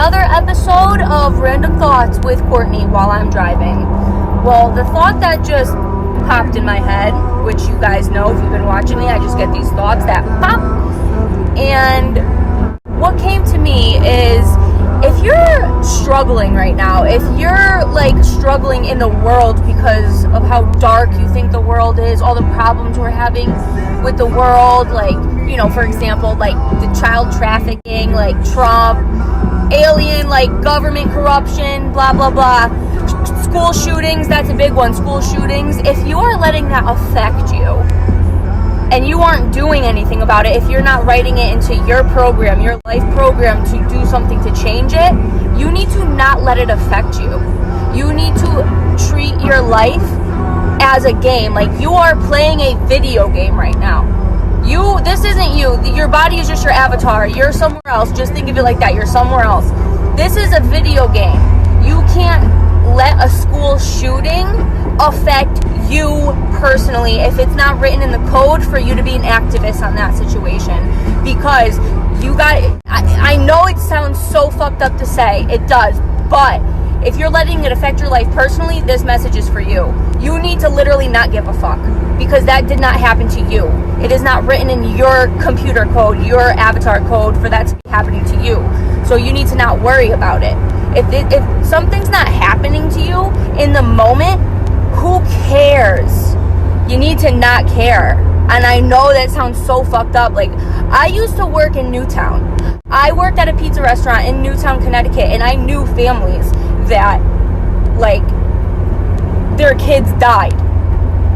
another episode of Random Thoughts with Courtney while I'm driving. Well, the thought that just popped in my head, which you guys know if you've been watching me, I just get these thoughts that pop. And what came to me is, if you're struggling right now, if you're like struggling in the world because of how dark you think the world is, all the problems we're having with the world, like, you know, for example, like the child trafficking, like Trump, alien, like government corruption, blah, blah, blah. School shootings, that's a big one, school shootings. If you are letting that affect you and you aren't doing anything about it, if you're not writing it into your program, your life program to do something to change it, you need to not let it affect you. You need to treat your life as a game. Like you are playing a video game right now. This isn't you. Your body is just your avatar. You're somewhere else. Just think of it like that. You're somewhere else. This is a video game. You can't let a school shooting affect you personally if it's not written in the code for you to be an activist on that situation. Because I know it sounds so fucked up to say, it does, but if you're letting it affect your life personally, this message is for you. You need to literally not give a fuck, because that did not happen to you. It is not written in your computer code, your avatar code for that to be happening to you. So you need to not worry about it. If something's not happening to you in the moment, who cares? You need to not care. And I know that sounds so fucked up. Like, I used to work in Newtown. I worked at a pizza restaurant in Newtown, Connecticut, and I knew families that, like, their kids died.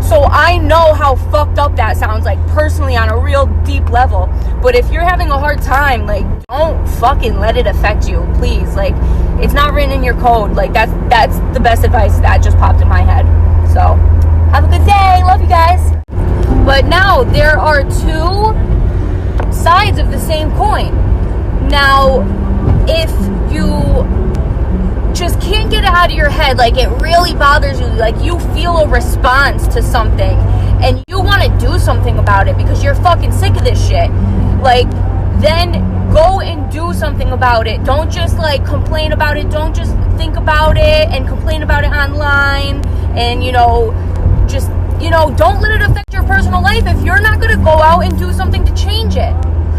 So I know how fucked up that sounds, like, personally on a real deep level. But if you're having a hard time, like, don't fucking let it affect you, please. Like, it's not written in your code. Like, that's the best advice that just popped in my head. So, have a good day. Love you guys. But now, there are two sides of the same coin. Now, if you just can't get it out of your head, like it really bothers you, like you feel a response to something and you want to do something about it because you're fucking sick of this shit, like, then go and do something about it. Don't just like complain about it. Don't just think about it and complain about it online and, you know, just, you know, don't let it affect your personal life if you're not going to go out and do something to change it.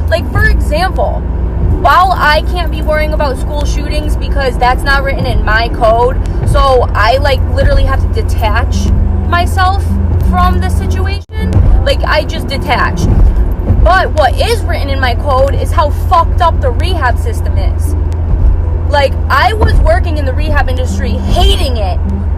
Like, for example, while I can't be worrying about school shootings because that's not written in my code, so I like literally have to detach myself from the situation. Like, I just detach. But what is written in my code is how fucked up the rehab system is. Like, I was working in the rehab industry, hating it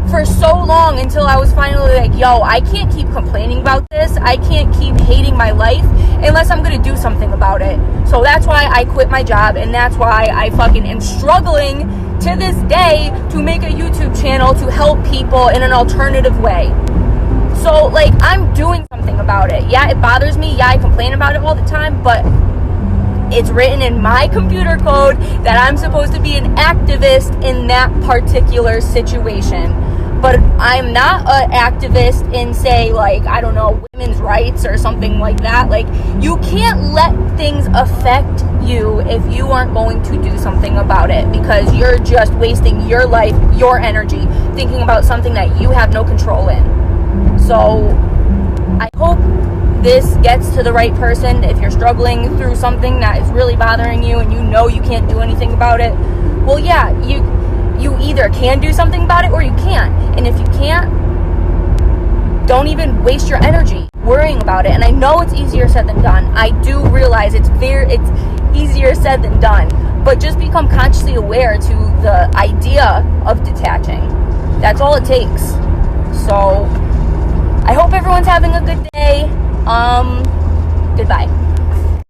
for so long until I was finally like, yo, I can't keep complaining about this. I can't keep hating my life unless I'm going to do something about it. So that's why I quit my job, and that's why I fucking am struggling to this day to make a YouTube channel to help people in an alternative way. So, like, I'm doing something about it. Yeah, it bothers me. Yeah, I complain about it all the time, but it's written in my computer code that I'm supposed to be an activist in that particular situation. But I'm not an activist in, say, like, I don't know, women's rights or something like that. Like, you can't let things affect you if you aren't going to do something about it, because you're just wasting your life, your energy, thinking about something that you have no control in. So, I hope this gets to the right person. If you're struggling through something that is really bothering you and you know you can't do anything about it, well, yeah, you either can do something about it or you can't. And if you can't, don't even waste your energy worrying about it. And I know it's easier said than done. I do realize it's easier said than done. But just become consciously aware to the idea of detaching. That's all it takes. So, I hope everyone's having a good day. Goodbye.